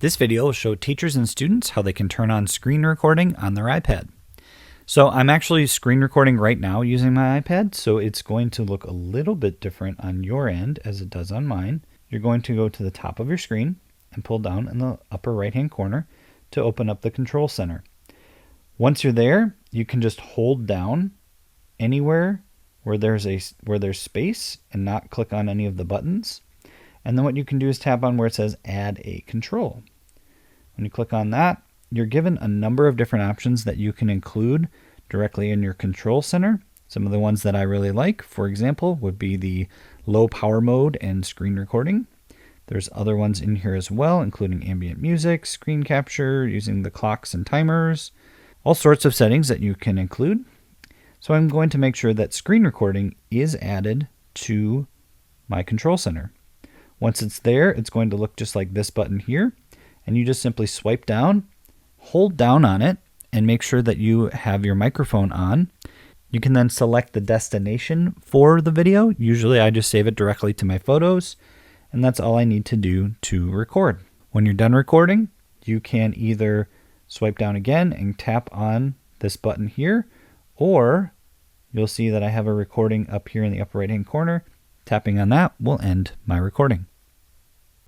This video will show teachers and students how they can turn on screen recording on their iPad. So I'm actually screen recording right now using my iPad, so it's going to look a little bit different on your end as it does on mine. You're going to go to the top of your screen and pull down in the upper right hand corner to open up the control center. Once you're there, you can just hold down anywhere where there's space and not click on any of the buttons. And then what you can do is tap on where it says add a control. When you click on that, you're given a number of different options that you can include directly in your control center. Some of the ones that I really like, for example, would be the low power mode and screen recording. There's other ones in here as well, including ambient music, screen capture, using the clocks and timers, all sorts of settings that you can include. So I'm going to make sure that screen recording is added to my control center. Once it's there, it's going to look just like this button here, and you just simply swipe down, hold down on it, and make sure that you have your microphone on. You can then select the destination for the video. Usually I just save it directly to my photos, and that's all I need to do to record. When you're done recording, you can either swipe down again and tap on this button here, or you'll see that I have a recording up here in the upper right hand corner. Tapping on that will end my recording.